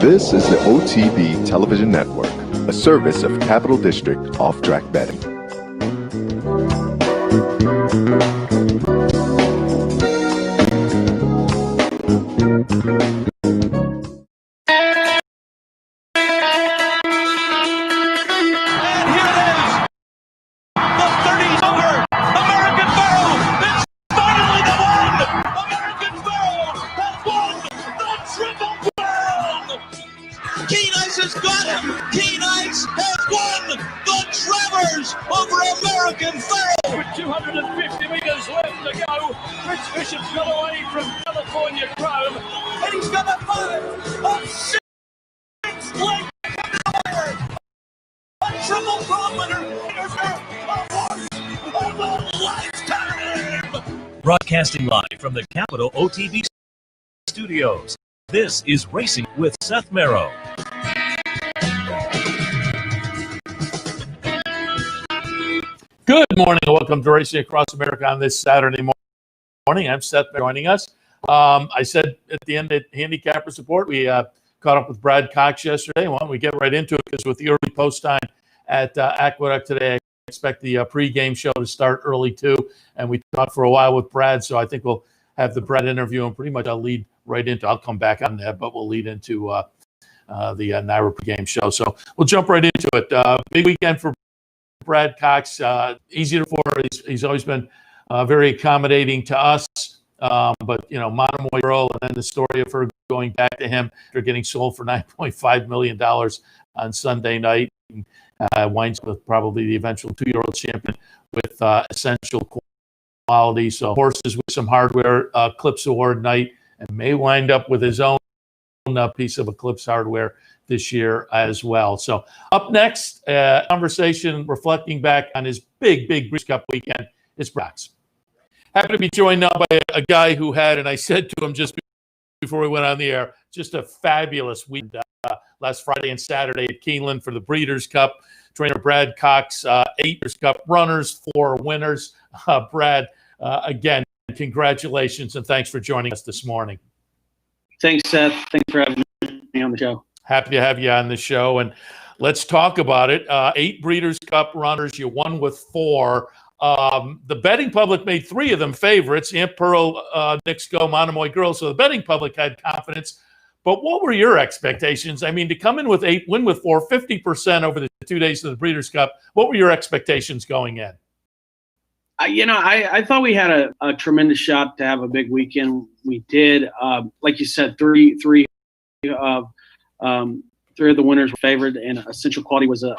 This is the OTB Television Network, a service of Capital District Off-Track Betting. Broadcasting live from the Capital OTB studios, this is Racing with Seth Merrow. Good morning and welcome to Racing Across America on this Saturday morning. I'm Seth Merrow joining us. I said at the end of Handicappers Report, we caught up with Brad Cox yesterday. Why don't we get right into it, because with the early post time at Aqueduct today, I expect the pregame show to start early too. And we talked for a while with Brad, so I think we'll have the Brad interview, and pretty much I'll lead right into. I'll come back on that, but we'll lead into the NYRA pregame show. So we'll jump right into it. Big weekend for Brad Cox. Easy to for. He's always been very accommodating to us. But you know, Monomoy Girl, and then the story of her going back to him after getting sold for $9.5 million on Sunday night. Winds with probably the eventual 2-year-old champion with essential quality. So horses with some hardware, Eclipse Award night, and may wind up with his own piece of Eclipse hardware this year as well. So up next, conversation reflecting back on his big Breeders' Cup weekend is Brad's. Happy to be joined now by a guy who had, and I said to him just before we went on the air, just a fabulous week last Friday and Saturday at Keeneland for the Breeders' Cup. Trainer Brad Cox, 8 Breeders' Cup runners, 4 winners. Brad, again, congratulations and thanks for joining us this morning. Thanks, Seth. Thanks for having me on the show. Happy to have you on the show, and let's talk about it. 8 Breeders' Cup runners, you won with 4. The betting public made 3 of them favorites: Aunt Pearl, Nick Go, Monomoy Girl. So the betting public had confidence. But what were your expectations? I mean, to come in with 8, win with 4, 50% over the 2 days of the Breeders' Cup. What were your expectations going in? I thought we had a tremendous shot to have a big weekend. We did. Like you said, three of the winners were favored, and Essential Quality was a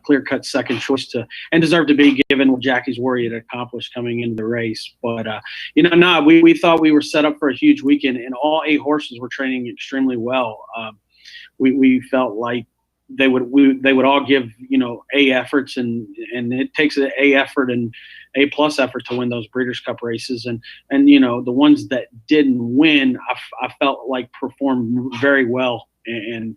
clear-cut second choice and deserved to be, given what Jackie's Worry had accomplished coming into the race. But we thought we were set up for a huge weekend, and all 8 horses were training extremely well. We felt like they would all give A efforts, and it takes an A effort and A+ effort to win those Breeders' Cup races. And the ones that didn't win, I felt like performed very well, and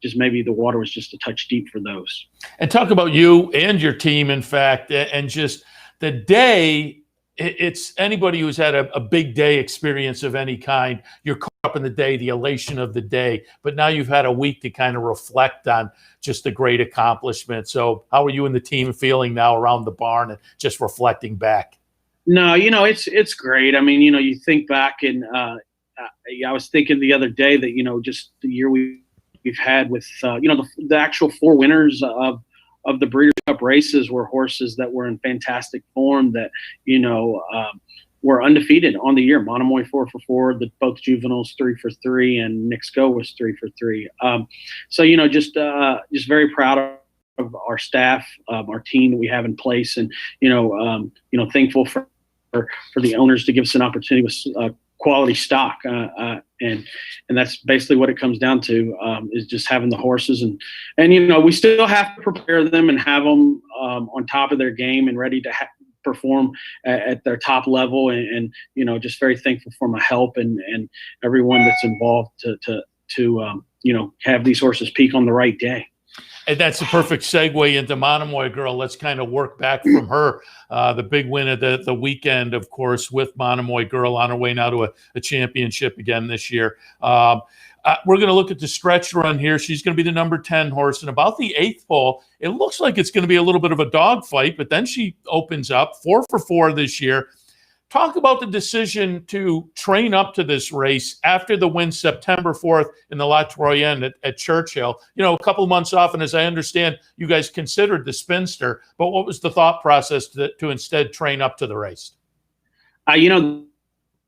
just maybe the water was just a touch deep for those. And talk about you and your team, in fact, and just the day. It's anybody who's had a big day experience of any kind. You're caught up in the day, the elation of the day, but now you've had a week to kind of reflect on just the great accomplishment. So how are you and the team feeling now around the barn and just reflecting back? No, it's great. I mean, you think back, and I was thinking the other day that, just the year we've had with, the actual 4 winners of the Breeders' Cup races were horses that were in fantastic form, that, were undefeated on the year. Monomoy 4 for 4, both juveniles 3 for 3, and Nick's Go was 3 for 3. So, just very proud of our staff, our team that we have in place, and, thankful for the owners to give us an opportunity with quality stock. And that's basically what it comes down to, is just having the horses, and we still have to prepare them and have them on top of their game and ready to perform at their top level, and just very thankful for my help and everyone that's involved to have these horses peak on the right day. And that's a perfect segue into Monomoy Girl. Let's kind of work back from her. The big win of the weekend, of course, with Monomoy Girl on her way now to a championship again this year. We're going to look at the stretch run here. She's going to be the number 10 horse. And about the 8th pole, it looks like it's going to be a little bit of a dogfight, but then she opens up 4 for 4 this year. Talk about the decision to train up to this race after the win September 4th in the La Troyenne at Churchill. You know, a couple of months off, and as I understand, you guys considered the Spinster, but what was the thought process to instead train up to the race? You know,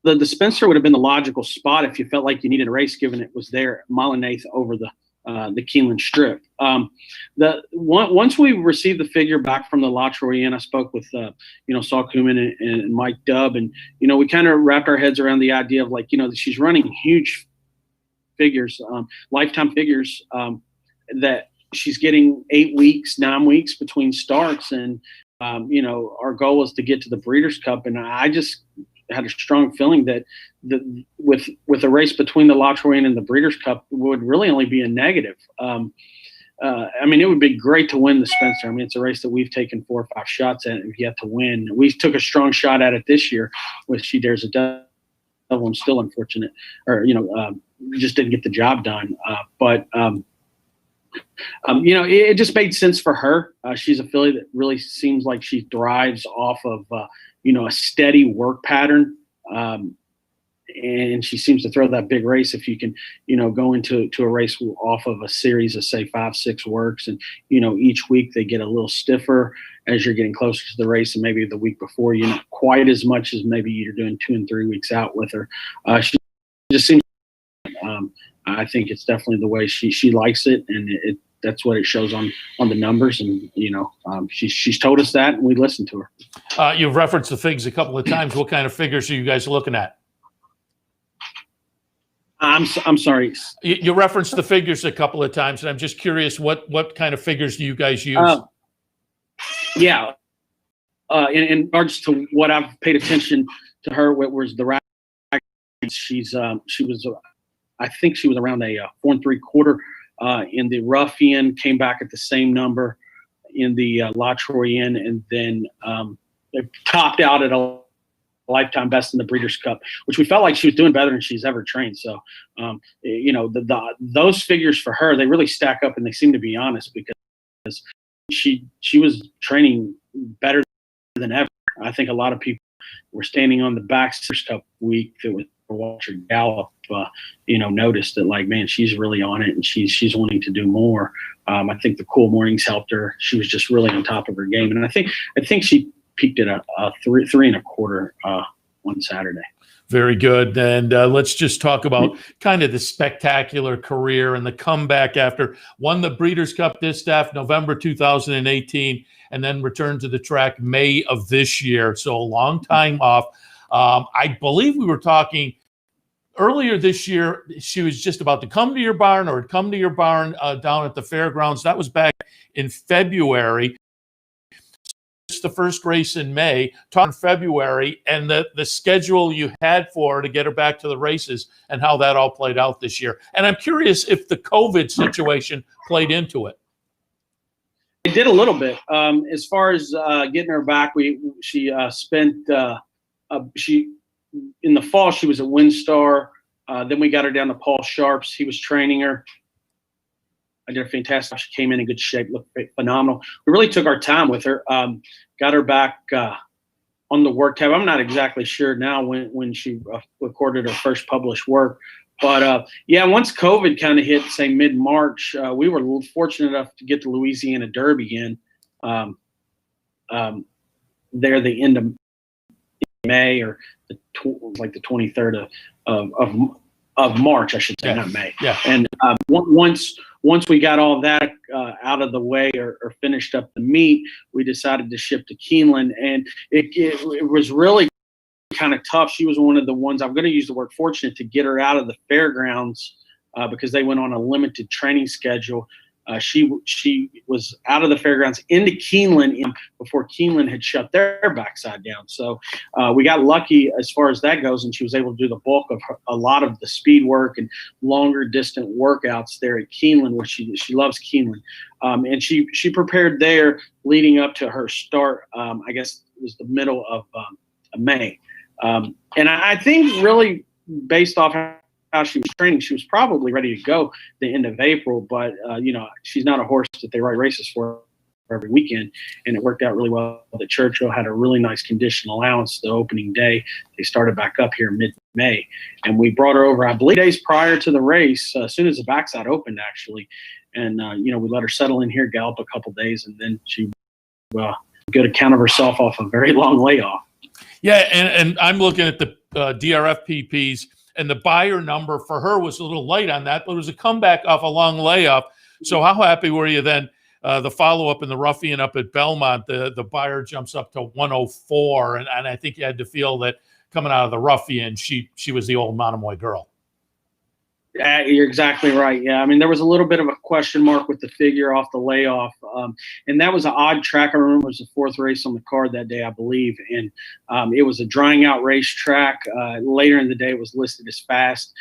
the Spinster would have been the logical spot if you felt like you needed a race, given it was there, mile and eighth over the Keeneland Strip. Once we received the figure back from the La Troyenne, I spoke with Saul Kuman and Mike Dubb, and we kind of wrapped our heads around the idea of she's running huge figures, lifetime figures, that she's getting 8 weeks, 9 weeks between starts, and our goal was to get to the Breeders' Cup, and I just had a strong feeling that with a race between the La Troyenne and the Breeders' Cup would really only be a negative. I mean, it would be great to win the Spencer. I mean, it's a race that we've taken 4 or 5 shots at and have yet to win. We took a strong shot at it this year with She Dares a Devil. I'm still unfortunate, or just didn't get the job done. But it just made sense for her. She's a filly that really seems like she thrives off of a steady work pattern. And she seems to throw that big race if you can, go into a race off of a series of, say, 5-6 works. And, each week they get a little stiffer as you're getting closer to the race. And maybe the week before, not quite as much as maybe you're doing 2 and 3 weeks out with her. She just seems, I think it's definitely the way she likes it. And that's what it shows on the numbers. And, she's told us that, and we listened to her. You've referenced the figs a couple of times. What kind of figures are you guys looking at? I'm sorry. You referenced the figures a couple of times, and I'm just curious, what kind of figures do you guys use? In regards to what I've paid attention to her, was the rack. She was, I think she was around a 4 3/4 in the Ruffian, came back at the same number in the La Troyenne, and then it topped out at a lifetime best in the Breeders' Cup, which we felt like she was doing better than she's ever trained. So, those figures for her, they really stack up, and they seem to be honest, because she was training better than ever. I think a lot of people were standing on the back Breeders' Cup week that was watching Gallop, noticed that, like, man, she's really on it, and she's wanting to do more. I think the cool mornings helped her. She was just really on top of her game, and I think she peaked at a 3 3/4 on Saturday. Very good. And let's just talk about kind of the spectacular career and the comeback after won the Breeders' Cup Distaff November 2018, and then returned to the track May of this year. So a long time off. I believe we were talking earlier this year, she was just about to come to your barn, or had come to your barn down at the fairgrounds. That was back in February. The first race in May, in February, and the schedule you had for her to get her back to the races, and how that all played out this year. And I'm curious if the COVID situation played into it. It did a little bit. As far as getting her back, she spent in the fall she was at WinStar. Then we got her down to Paul Sharp's. He was training her. I did a fantastic. She came in good shape, looked phenomenal. We really took our time with her. Got her back on the work tab. I'm not exactly sure now when she recorded her first published work. But, once COVID kind of hit, say, mid-March, we were fortunate enough to get the Louisiana Derby in there the end of May, or the 23rd of March, I should say, not May. Yeah. And once we got all that out of the way, or finished up the meet, we decided to ship to Keeneland, and it was really kind of tough. She was one of the ones, I'm going to use the word fortunate, to get her out of the fairgrounds because they went on a limited training schedule. she was out of the fairgrounds into Keeneland before Keeneland had shut their backside down. So we got lucky as far as that goes, and she was able to do the bulk of a lot of the speed work and longer distant workouts there at Keeneland, which she loves Keeneland. And she prepared there leading up to her start. I guess it was the middle of May. And I think really based off how she was training, she was probably ready to go the end of April, but she's not a horse that they write races for every weekend, and it worked out really well. The Churchill had a really nice condition allowance the opening day. They started back up here mid-May, and we brought her over, I believe, days prior to the race, as soon as the backside opened, actually. And we let her settle in here, gallop a couple days, and then she good account of herself off a very long layoff. Yeah, and I'm looking at the DRF PPs, and the buyer number for her was a little light on that, but it was a comeback off a long layoff. So how happy were you then? The follow-up in the Ruffian up at Belmont, the buyer jumps up to 104, and I think you had to feel that coming out of the Ruffian, she was the old Monomoy Girl. You're exactly right. Yeah, I mean, there was a little bit of a question mark with the figure off the layoff, and that was an odd track. I remember it was the fourth race on the card that day, I believe, and it was a drying out racetrack. Later in the day, it was listed as fast.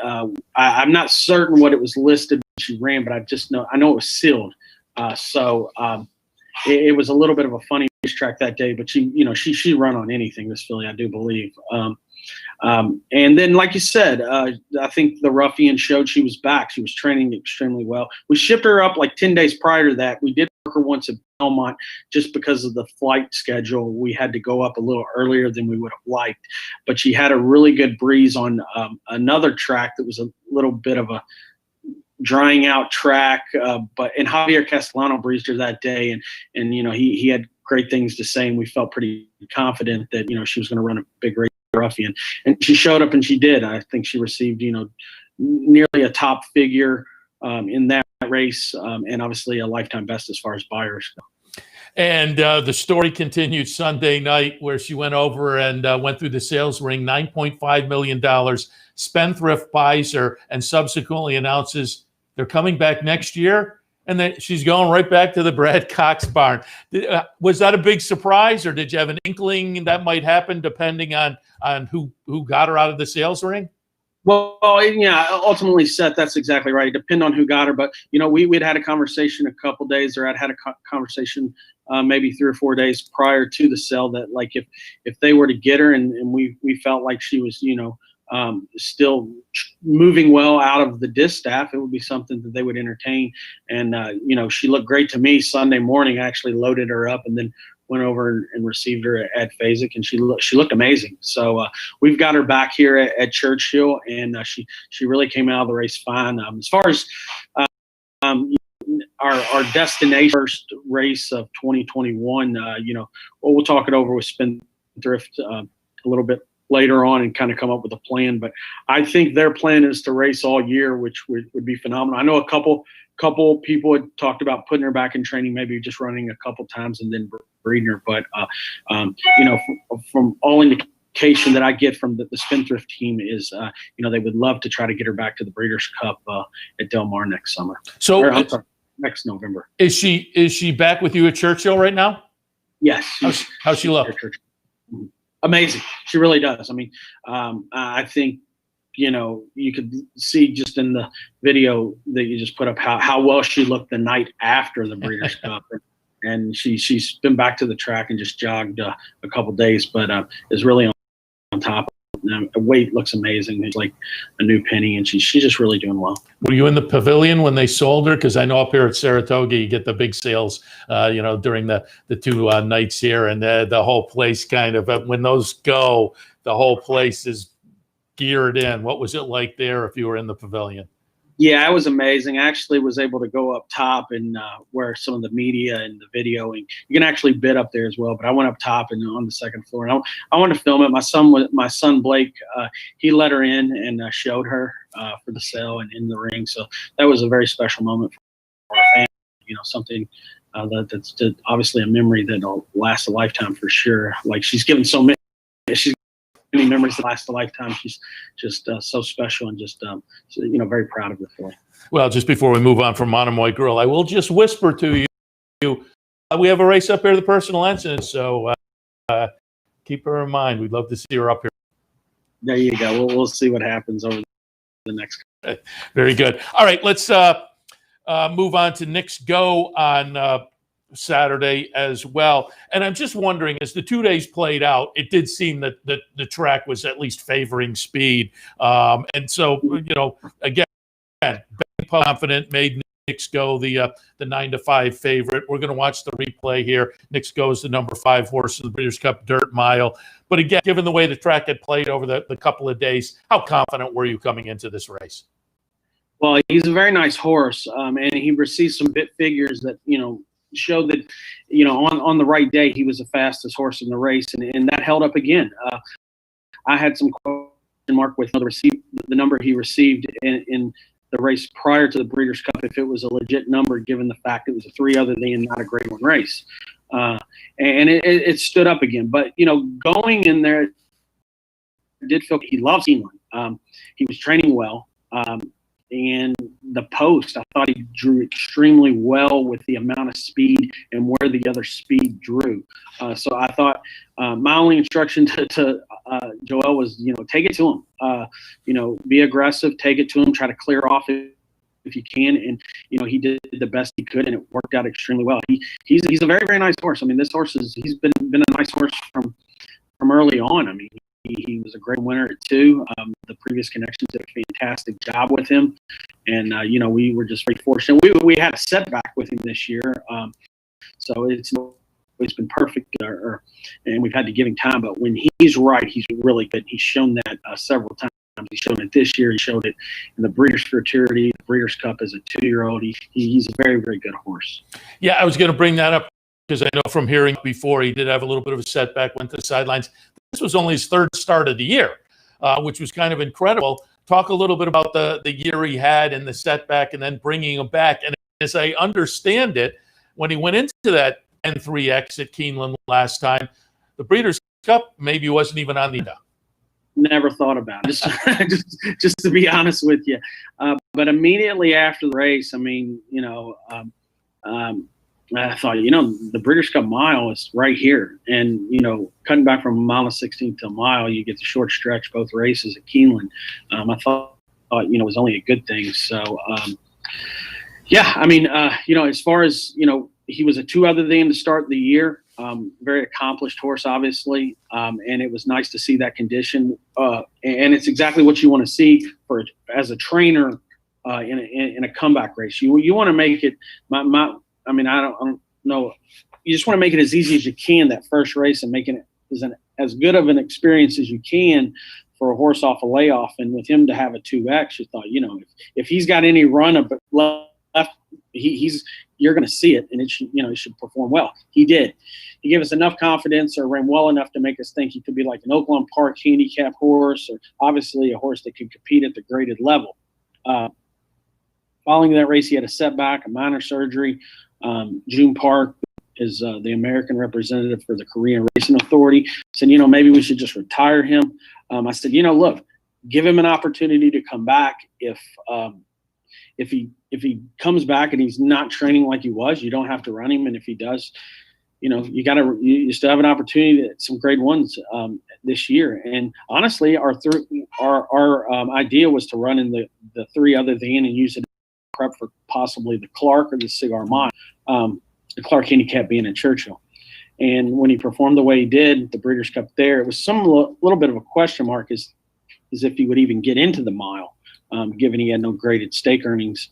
I'm not certain what it was listed when she ran, but I know it was sealed. So it was a little bit of a funny racetrack that day, but she run on anything, this filly, I do believe. And then, like you said, I think the Ruffian showed she was back. She was training extremely well. We shipped her up like 10 days prior to that. We did work her once at Belmont just because of the flight schedule. We had to go up a little earlier than we would have liked. But she had a really good breeze on another track that was a little bit of a drying out track. And Javier Castellano breezed her that day. And he had great things to say, and we felt pretty confident that, she was going to run a big race. Ruffian, and she showed up and she did. I think she received nearly a top figure in that race, and obviously a lifetime best as far as buyers go. And the story continued Sunday night, where she went over and went through the sales ring. $9.5 million. Spendthrift buys her and subsequently announces they're coming back next year, and then she's going right back to the Brad Cox barn. Was that a big surprise, or did you have an inkling that might happen depending on who got her out of the sales ring? Well, yeah, ultimately, Seth, that's exactly right. It depended on who got her, but we'd had a conversation a couple days, or I'd had a conversation maybe 3 or 4 days prior to the sale that, like, if they were to get her and we felt like she was still moving well out of the distaff, it would be something that they would entertain. And she looked great to me Sunday morning. I actually loaded her up and then went over and received her at Phasic, and she looked amazing. So we've got her back here at Churchill, and she really came out of the race fine. As far as our destination first race of 2021, we'll talk it over with Spendthrift a little bit later on and kind of come up with a plan. But I think their plan is to race all year, which would be phenomenal. I know a couple people had talked about putting her back in training, maybe just running a couple times and then breeding her. But from all indication that I get from the Spendthrift team is, they would love to try to get her back to the Breeders' Cup at Del Mar next summer. So next November. Is she back with you at Churchill right now? Yes. How's she look? Amazing. She really does. I mean, I think, you could see just in the video that you just put up how well she looked the night after the Breeders' Cup. And she's been back to the track and just jogged a couple days, but is really on top. Weight looks amazing. It's like a new penny, and she's just really doing well. Were you in the Pavilion when they sold her? Because I know up here at Saratoga, you get the big sales, during the 2 nights here, and the whole place kind of, when those go, the whole place is geared in. What was it like there if you were in the Pavilion? Yeah, it was amazing. I actually was able to go up top and where some of the media and the videoing. You can actually bid up there as well, but I went up top and on the second floor. And I wanted to film it. My son Blake, he let her in and showed her for the sale and in the ring. So that was a very special moment for our family. Something that's obviously a memory that'll last a lifetime for sure. Like she's given so many. She's many memories that last a lifetime. She's just so special and just very proud of her for her. Well, just before we move on from Monomoy Girl, I will just whisper to you, we have a race up here, the personal incident, so keep her in mind. We'd love to see her up here. There you go. We'll see what happens over the next. Very good. All right, let's move on to Nick's Go on Saturday as well. And I'm just wondering, as the 2 days played out, it did seem that the track was at least favoring speed. And so, again, confident made Nick's Go the 9-5 favorite. We're going to watch the replay here. Nick's Go is the number 5 horse of the Breeders' Cup Dirt Mile. But again, given the way the track had played over the couple of days, how confident were you coming into this race? Well, he's a very nice horse, and he received some bit figures that showed that on the right day he was the fastest horse in the race, and that held up again. I had some question mark with the number he received in the race prior to the Breeders' Cup, if it was a legit number, given the fact it was a 3 other than not a Grade 1 race. And it stood up again. But, going in there, I did feel he loves Keeneland. He was training well. And the post, I thought he drew extremely well with the amount of speed and where the other speed drew. So I thought my only instruction to Joel was, take it to him. Be aggressive, take it to him, try to clear off if you can. And, he did the best he could, and it worked out extremely well. He's a very, very nice horse. I mean, this horse he's been a nice horse from early on. I mean, he was a great winner at 2. The previous connections did a fantastic job with him, and we were just very fortunate. We had a setback with him this year, so it's been perfect. And we've had to give him time, but when he's right, he's really good. He's shown that several times. He's shown it this year. He showed it in the Breeders' Futurity, the Breeders' Cup as a 2-year-old. He's a very, very good horse. Yeah, I was going to bring that up because I know from hearing before he did have a little bit of a setback, went to the sidelines. This was only his 3rd start of the year, which was kind of incredible. Talk a little bit about the year he had and the setback and then bringing him back. And as I understand it, when he went into that N3X at Keeneland last time, the Breeders' Cup maybe wasn't even on the agenda. Never thought about it, just to be honest with you. But immediately after the race, I mean, I thought, the Breeders' Cup Mile is right here. And, cutting back from a mile and 16 to a mile, you get the short stretch, both races at Keeneland. I thought, it was only a good thing. So, as far as, he was a 2 other than to start the year. Very accomplished horse, obviously. And it was nice to see that condition. And it's exactly what you want to see as a trainer in a comeback race. You want to make it I don't know. You just want to make it as easy as you can that first race and making it as good of an experience as you can for a horse off a layoff. And with him to have a 2X, you thought, if he's got any run of left, you're going to see it, and it should, he should perform well. He did. He gave us enough confidence, or ran well enough to make us think he could be like an Oakland Park handicap horse, or obviously a horse that could compete at the graded level. Following that race, he had a setback, a minor surgery. June Park is the American representative for the Korean Racing Authority. Said, maybe we should just retire him. I said, look, give him an opportunity to come back. If he comes back and he's not training like he was, you don't have to run him. And if he does, you still have an opportunity at some Grade 1s this year. And honestly, our idea was to run in the 3 other than and use it prep for possibly the Clark or the Cigar Mile, the Clark handicap being in Churchill. And when he performed the way he did, the Breeders' Cup there, it was little bit of a question mark as if he would even get into the mile, given he had no graded stake earnings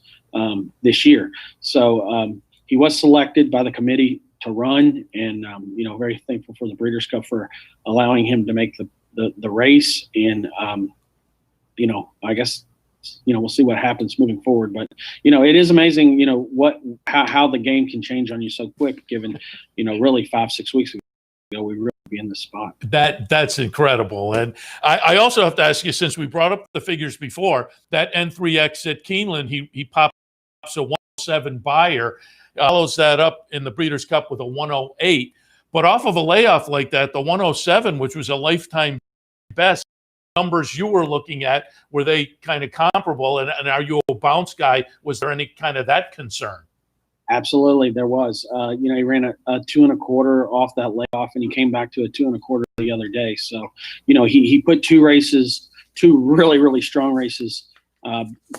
this year. So he was selected by the committee to run, and very thankful for the Breeders' Cup for allowing him to make the race. And I guess we'll see what happens moving forward. But it is amazing how the game can change on you so quick, given really 5-6 weeks ago we really be in the spot. That's incredible. And I also have to ask you, since we brought up the figures before, that N3X at Keeneland, he pops a 107 buyer, follows that up in the Breeders' Cup with a 108. But off of a layoff like that, the 107, which was a lifetime best numbers you were looking at, were they kind of comparable? And are you a bounce guy? Was there any kind of that concern? Absolutely, there was. He ran a 2.25 off that layoff, and he came back to a 2.25 the other day. So, he put two really, really strong races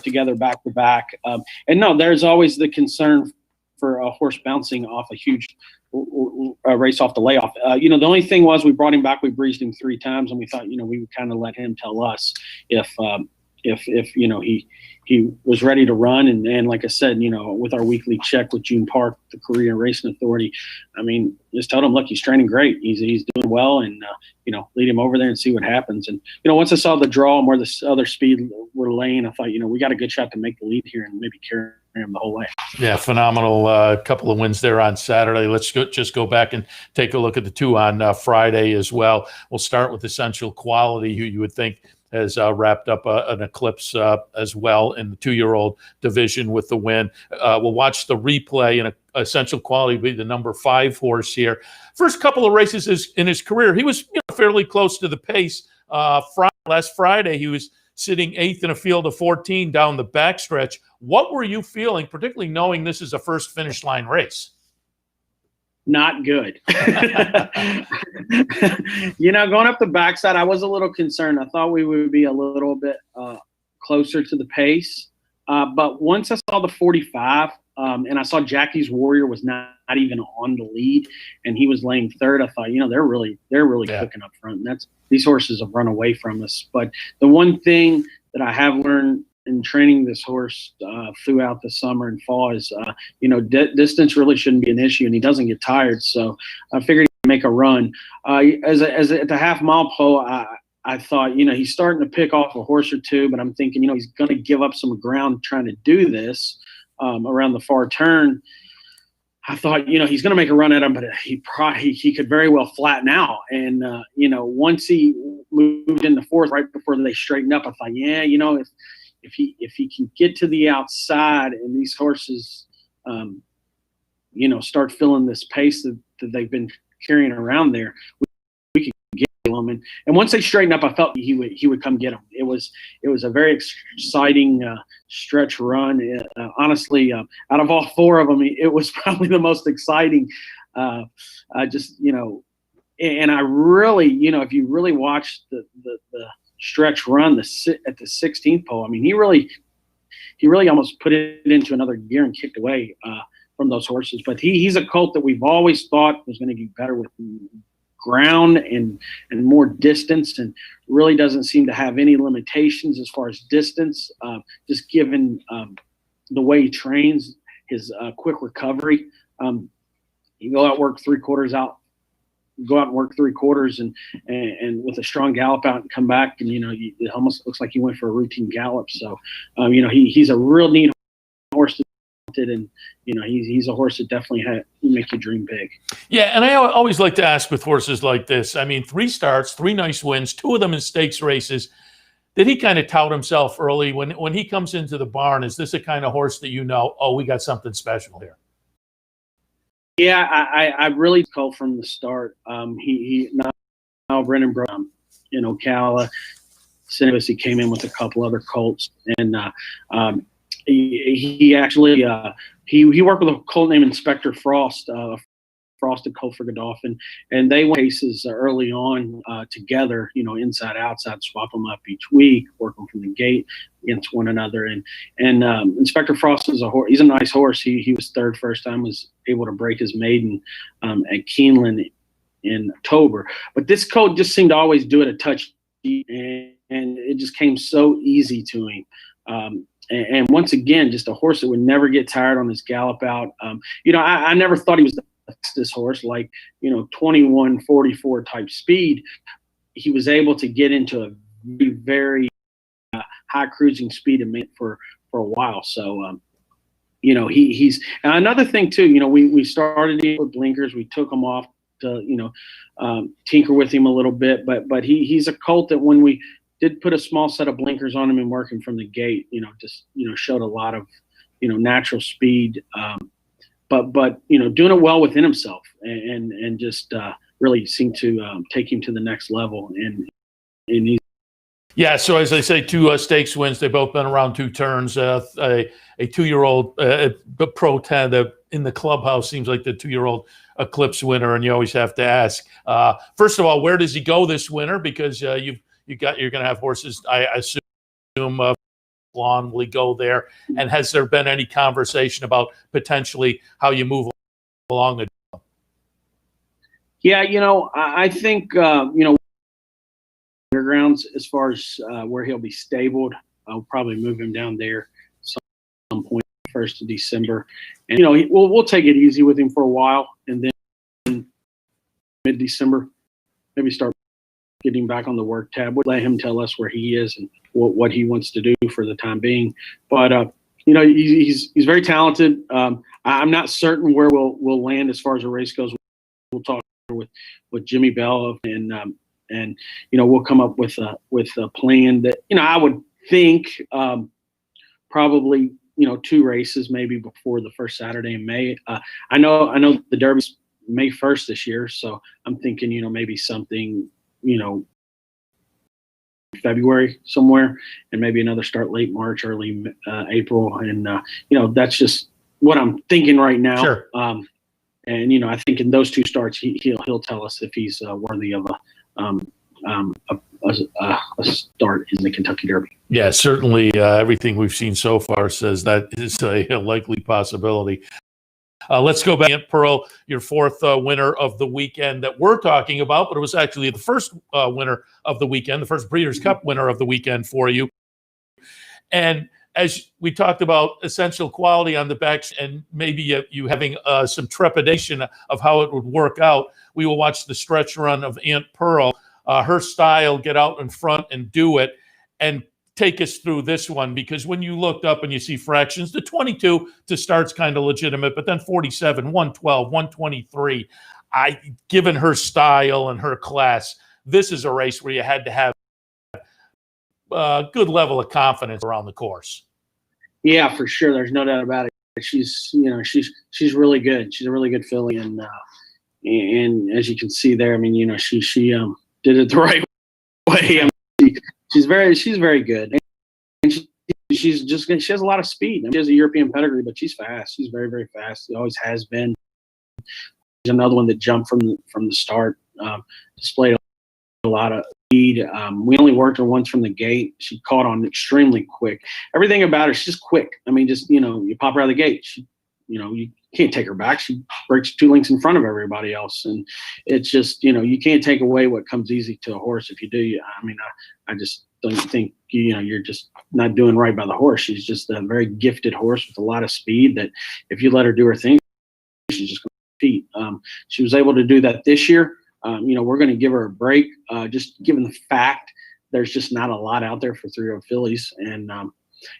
together back to back. And no, there's always the concern for a horse bouncing off a huge race off the layoff. The only thing was we brought him back, we breezed him 3 times, and we thought, we would kind of let him tell us if he was ready to run. And like I said, with our weekly check with June Park, the Korean Racing Authority, just told him, look, he's training great. He's doing well, and lead him over there and see what happens. And once I saw the draw and where the other speed were laying, I thought, we got a good shot to make the lead here and maybe carry him the whole way. Yeah, phenomenal couple of wins there on Saturday. Let's just go back and take a look at the 2 on Friday as well. We'll start with Essential Quality, who you would think has wrapped up an eclipse as well in the 2-year-old division with the win. We'll watch the replay, and Essential Quality will be the number 5 horse here. First couple of races in his career, he was fairly close to the pace. Last Friday, he was sitting 8th in a field of 14 down the backstretch. What were you feeling, particularly knowing this is a first finish line race? Not good. Going up the backside, I was a little concerned. I thought we would be a little bit closer to the pace. But once I saw the 45, and I saw Jackie's Warrior was not even on the lead, and he was laying 3rd, I thought, they're really cooking up front. And these horses have run away from us. But the one thing that I have learned in training this horse throughout the summer and fall is, distance really shouldn't be an issue, and he doesn't get tired. So I figured he'd make a run. At the half-mile pole, I thought, he's starting to pick off a horse or two, but I'm thinking, he's going to give up some ground trying to do this around the far turn. I thought, he's going to make a run at him, but he could very well flatten out. And, once he moved into 4th, right before they straightened up, I thought, if he can get to the outside and these horses, start filling this pace that they've been carrying around there, we can get them. And once they straighten up, I felt he would come get them. It was a very exciting stretch run. Honestly, out of all 4 of them, it was probably the most exciting. And I really, if you really watch the stretch run at the 16th pole, he really almost put it into another gear and kicked away from those horses. But he's a colt that we've always thought was going to get better with ground and more distance, and really doesn't seem to have any limitations as far as distance, just given the way he trains, his quick recovery. You go out, work 3/4 out, go out and work 3/4 and with a strong gallop out and come back, and it almost looks like he went for a routine gallop. So he's a real neat horse to, and he's a horse that definitely make you dream big. Yeah, and I always like to ask with horses like this, 3 starts, 3 nice wins, 2 of them in stakes races. Did he kind of tout himself early when he comes into the barn? Is this a kind of horse that we got something special here? Yeah, I really called from the start. Now Brendan Brook, in Ocala, he came in with a couple other colts, and he actually he worked with a colt named Inspector Frost, Frosted colt for Godolphin, and they went cases early on together, inside outside, swap them up each week, work them from the gate against one another. And Inspector Frost is he's a nice horse. He was 3rd first time, was able to break his maiden at Keeneland in October. But this colt just seemed to always do it a touch deep, and it just came so easy to him. And once again, just a horse that would never get tired on his gallop out. I never thought he was this horse, like 21-44 type speed. He was able to get into a very, very high cruising speed for a while. So he's another thing too. We started with blinkers. We took them off to tinker with him a little bit, but he's a colt that when we did put a small set of blinkers on him and working from the gate, showed a lot of natural speed. But doing it well within himself, and just really seemed to take him to the next level. And and Yeah, so as I say, two stakes wins. They've both been around 2 turns. A 2-year-old Pro 10 in the clubhouse seems like the 2-year-old Eclipse winner, and you always have to ask. First of all, where does he go this winter? Because you're going to have horses. I assume Lawn will go there. And has there been any conversation about potentially how you move along the? Yeah, I think undergrounds as far as where he'll be stabled. I'll probably move him down there some point 1st of December, and we'll take it easy with him for a while, and then mid-December maybe start getting back on the work tab. We'll let him tell us where he is and what he wants to do for the time being. But he's very talented. I'm not certain where we'll land as far as the race goes. We'll talk with Jimmy Bell and we'll come up with a plan that I would think probably 2 races maybe before the first Saturday in May. I know the Derby's May 1st this year, so I'm thinking maybe something February somewhere, and maybe another start late March, early April, and that's just what I'm thinking right now. Sure. And I think in those 2 starts he'll tell us if he's worthy of a start in the Kentucky Derby. Yeah, certainly everything we've seen so far says that is a likely possibility. Let's go back. Aunt Pearl, your 4th winner of the weekend that we're talking about, but it was actually the first winner of the weekend, the first Breeders' Cup winner of the weekend for you. And as we talked about essential quality on the backs and maybe you having some trepidation of how it would work out, we will watch the stretch run of Aunt Pearl. Her style, get out in front and do it, and take us through this one, because when you looked up and you see fractions, the 22 to start's kind of legitimate, but then 47, 112, 123, given her style and her class, this is a race where you had to have a good level of confidence around the course. Yeah, for sure. There's no doubt about it. She's really good. She's a really good filly, and as you can see there, I mean, she did it the right way. I mean, she's very good, and she has a lot of speed. I mean, she has a European pedigree, but she's fast. She's very, very fast. She always has been. She's another one that jumped from the start, displayed a lot of speed. We only worked her once from the gate. She caught on extremely quick. Everything about her, she's just quick. I mean, just you pop her out of the gate. You can't take her back. She breaks 2 lengths in front of everybody else, and it's just you can't take away what comes easy to a horse. If you do, I just don't think you're just not doing right by the horse. She's just a very gifted horse with a lot of speed that if you let her do her thing, she's just going to compete. She was able to do that this year. We're going to give her a break, just given the fact there's just not a lot out there for 3-year-old fillies, and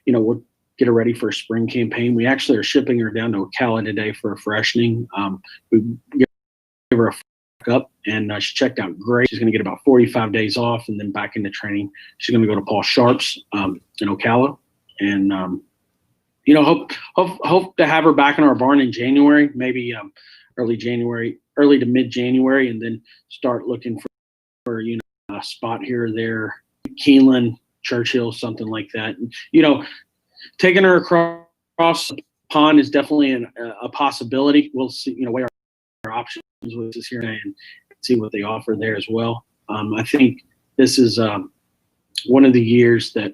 we'll get her ready for a spring campaign. We actually are shipping her down to Ocala today for a freshening. We give her a up, and she checked out great. She's going to get about 45 days off and then back into training. She's going to go to Paul Sharp's in Ocala, and hope to have her back in our barn in January, maybe early to mid-January, and then start looking for a spot here or there, Keeneland, Churchill, something like that. And, taking her across the pond is definitely a possibility. We'll see, weigh our options with this here and see what they offer there as well. I think this is one of the years that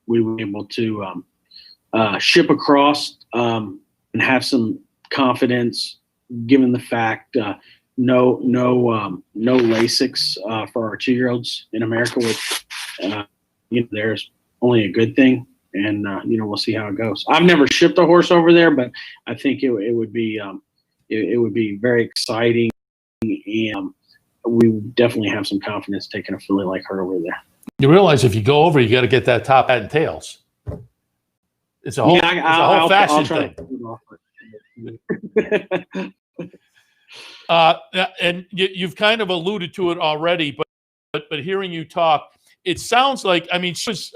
we were able to ship across and have some confidence, given the fact no Lasix for our 2-year-olds in America, which there's only a good thing. And we'll see how it goes. I've never shipped a horse over there, but I think it would be very exciting, and we definitely have some confidence taking a filly like her over there. You realize if you go over, you got to get that top hat and tails. It's a whole, fashion thing. And you've kind of alluded to it already, but hearing you talk, it sounds like she was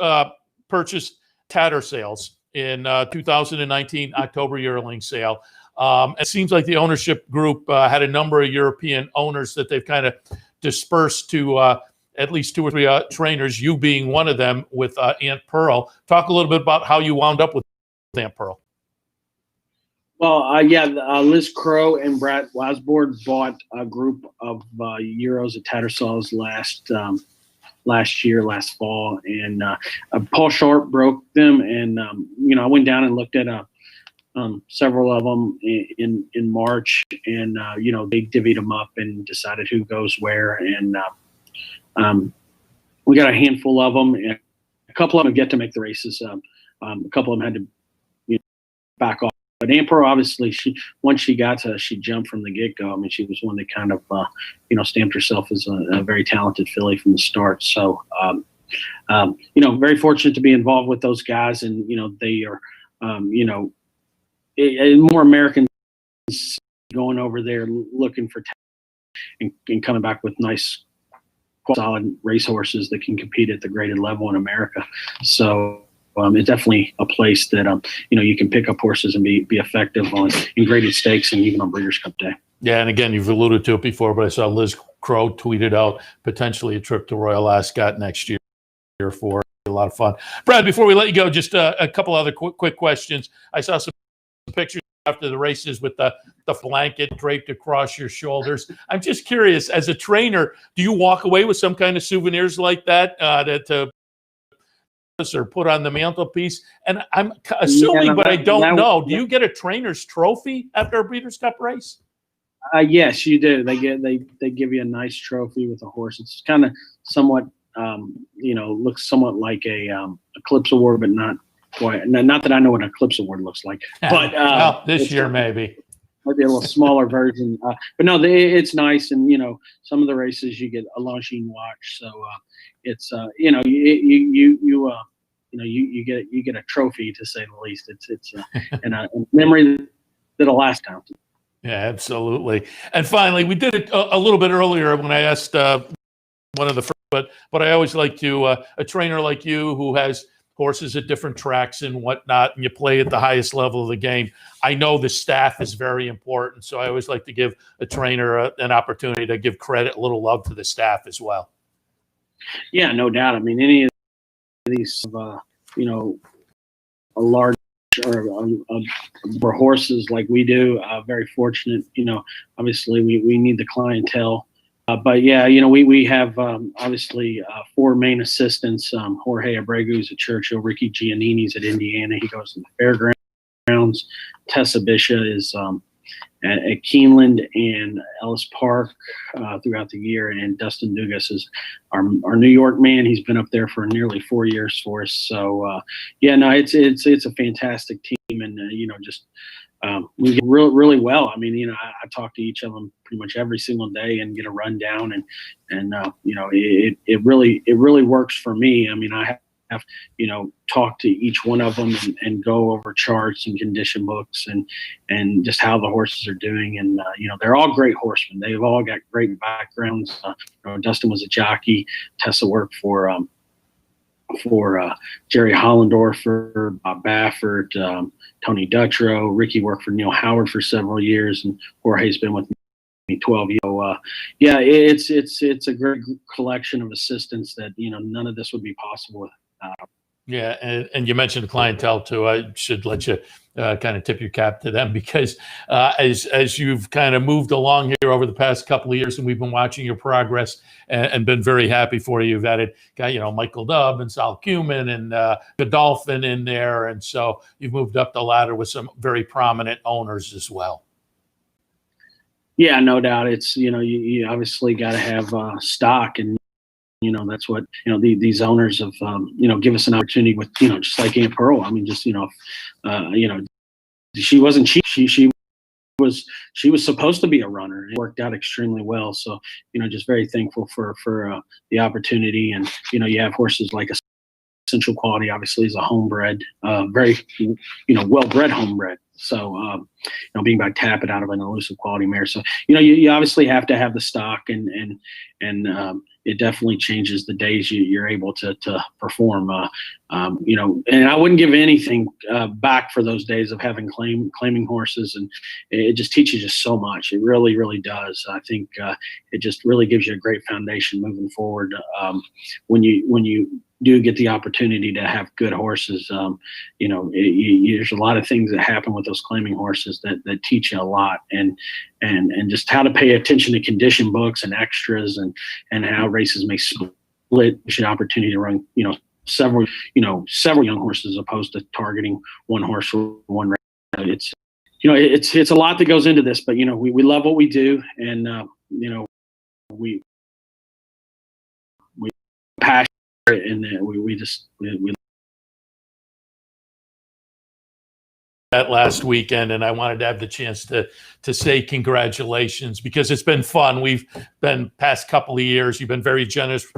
purchased Tattersalls in 2019 October yearling sale. It seems like the ownership group had a number of European owners that they've kind of dispersed to at least 2 or 3 trainers, you being one of them with Aunt Pearl. Talk a little bit about how you wound up with Aunt Pearl. Well, Liz Crow and Brad Wasboard bought a group of Euros at Tattersalls last fall, and Paul Sharp broke them, and I went down and looked at several of them in March, and they divvied them up and decided who goes where, and we got a handful of them, and a couple of them get to make the races. A couple of them had to back off. But Aunt Pearl, obviously, once she jumped from the get-go. I mean, she was one that kind of, stamped herself as a very talented filly from the start. So, very fortunate to be involved with those guys, and they are, more Americans going over there looking for talent and coming back with nice, solid racehorses that can compete at the graded level in America. So. It's definitely a place that you can pick up horses and be effective in graded stakes and even on Breeders' Cup Day. Yeah, and again, you've alluded to it before, but I saw Liz Crow tweeted out potentially a trip to Royal Ascot next year for a lot of fun. Brad, before we let you go, just a couple other quick questions. I saw some pictures after the races with the blanket draped across your shoulders. I'm just curious, as a trainer, do you walk away with some kind of souvenirs like that to or put on the mantelpiece? And I'm assuming, but I don't know. Do you get a trainer's trophy after a Breeders' Cup race? Yes, you do. They give you a nice trophy with a horse. It's kind of somewhat, looks somewhat like a Eclipse Award, but not quite. Not that I know what an Eclipse Award looks like. But well, this year maybe a little smaller version. But no, it's nice, and some of the races you get a Longines watch. So it's you get a trophy, to say the least. It's a memory that'll last time. Yeah, absolutely. And finally, we did it a little bit earlier when I asked one of the first, but I always like to a trainer like you who has horses at different tracks and whatnot, and you play at the highest level of the game. I know the staff is very important, so I always like to give a trainer an opportunity to give credit, a little love to the staff as well. Yeah, no doubt. I mean, any of these, a large or horses like we do, very fortunate. Obviously we need the clientele. But yeah, we have obviously 4 main assistants. Jorge Abregu's at Churchill, Ricky Giannini's at Indiana. He goes to the fairgrounds. Tessa Bisha is at Keeneland and Ellis Park throughout the year, and Dustin Dugas is our New York man. He's been up there for nearly 4 years for us. So it's a fantastic team, and we get really well. I mean, I talk to each of them pretty much every single day and get a rundown, and it really works for me. I mean, I have talk to each one of them and go over charts and condition books and just how the horses are doing, and they're all great horsemen. They've all got great backgrounds. Dustin was a jockey. Tessa worked for Jerry Hollendorfer, Bob Baffert, Tony Dutrow. Ricky worked for Neil Howard for several years, and Jorge's been with me 12 years. So, it's a great collection of assistants that none of this would be possible without. Yeah, and you mentioned clientele too. I should let you kind of tip your cap to them, because as you've kind of moved along here over the past couple of years, and we've been watching your progress and been very happy for you. You've added Michael Dubb and Sal Cumin and Godolphin in there, and so you've moved up the ladder with some very prominent owners as well. Yeah, no doubt. It's you obviously got to have stock, and that's what these owners have give us an opportunity with just like Aunt Pearl. I mean, just she wasn't cheap. She was supposed to be a runner. It worked out extremely well. So just very thankful for the opportunity, and you have horses like Central Quality obviously is a homebred, very, well-bred homebred. So, being by Tappet out of an elusive quality mare. So, you obviously have to have the stock, and it definitely changes the days you're able to perform. And I wouldn't give anything back for those days of having claiming horses, and it just teaches you so much. It really, really does. I think it just really gives you a great foundation moving forward. When you do get the opportunity to have good horses, there's a lot of things that happen with those claiming horses that teach you a lot, and just how to pay attention to condition books and extras, and how races may split. It's an opportunity to run, several young horses as opposed to targeting one horse for one race. It's a lot that goes into this, but we love what we do, and we passionate, and we that last weekend, and I wanted to have the chance to say congratulations, because it's been fun. We've been past couple of years. You've been very generous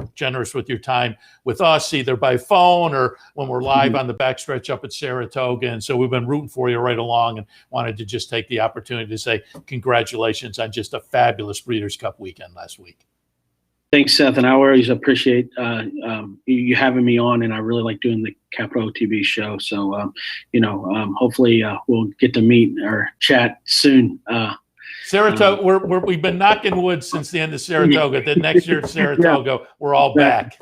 with your time with us, either by phone or when we're live on the backstretch up at Saratoga. And so we've been rooting for you right along, and wanted to just take the opportunity to say congratulations on just a fabulous Breeders' Cup weekend last week. Thanks, Seth, and I always appreciate you having me on, and I really like doing the Capital OTB show. So, hopefully we'll get to meet or chat soon. Saratoga, we've been knocking wood since the end of Saratoga. That next year at Saratoga, we're all back.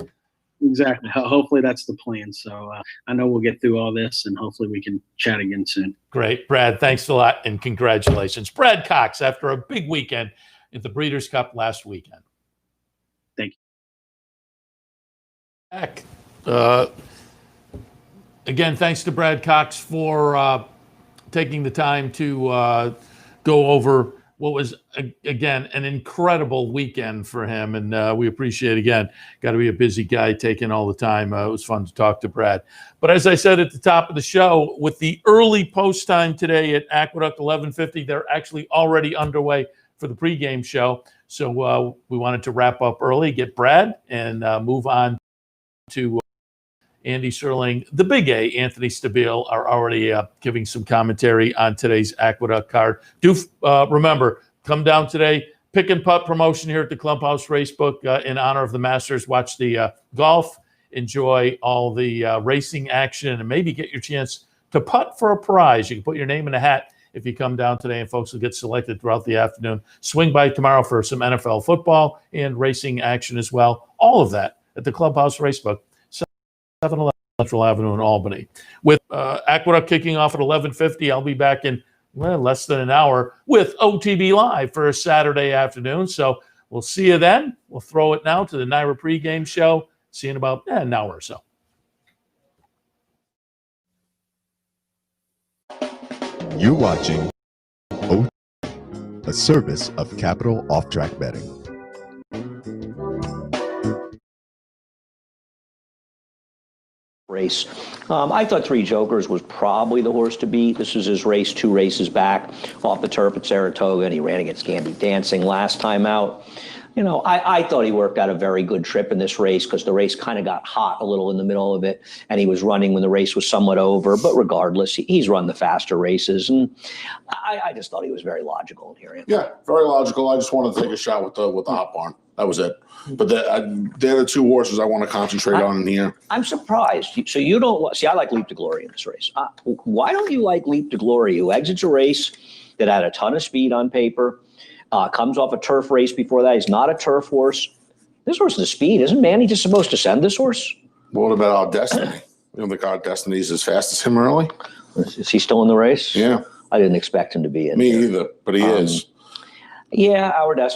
Exactly. Hopefully that's the plan. So I know we'll get through all this, and hopefully we can chat again soon. Great, Brad. Thanks a lot, and congratulations, Brad Cox, after a big weekend at the Breeders' Cup last weekend. Thank you. Back. Again, thanks to Brad Cox for taking the time to go over what was, again, an incredible weekend for him. And we appreciate, again, got to be a busy guy taking all the time. It was fun to talk to Brad. But as I said at the top of the show, with the early post time today at Aqueduct 1150, they're actually already underway for the pregame show. So we wanted to wrap up early, get Brad, and move on to Andy Serling. The Big A, Anthony Stabile, are already giving some commentary on today's Aqueduct card. Do remember, come down today, pick and putt promotion here at the Clubhouse Racebook in honor of the Masters. Watch the golf, enjoy all the racing action, and maybe get your chance to putt for a prize. You can put your name in a hat if you come down today, and folks will get selected throughout the afternoon. Swing by tomorrow for some NFL football and racing action as well. All of that at the Clubhouse Racebook, 711 Central Avenue in Albany. With Aqueduct kicking off at 11:50, I'll be back in less than an hour with OTB Live for a Saturday afternoon. So we'll see you then. We'll throw it now to the NYRA pregame show. See you in about an hour or so. You're watching a service of Capital Off-Track Betting. Race. I thought Three Jokers was probably the horse to beat. This was his race 2 races back off the turf at Saratoga, and he ran against Gamby Dancing last time out. I thought he worked out a very good trip in this race, because the race kind of got hot a little in the middle of it, and he was running when the race was somewhat over. But regardless, he's run the faster races, and I just thought he was very logical in here. Anthony. Yeah, very logical. I just wanted to take a shot with the hot barn. That was it. But they're the 2 horses I want to concentrate on in here. I'm surprised. So you don't see? I like Leap to Glory in this race. Why don't you like Leap to Glory, who exits a race that had a ton of speed on paper? Comes off a turf race before that. He's not a turf horse. This horse is the speed. Isn't Manny just supposed to send this horse? What about our Destiny? You don't think our Destiny is as fast as him early? Is he still in the race? Yeah. I didn't expect him to be in. Me here. either, but he is. Yeah, our Destiny.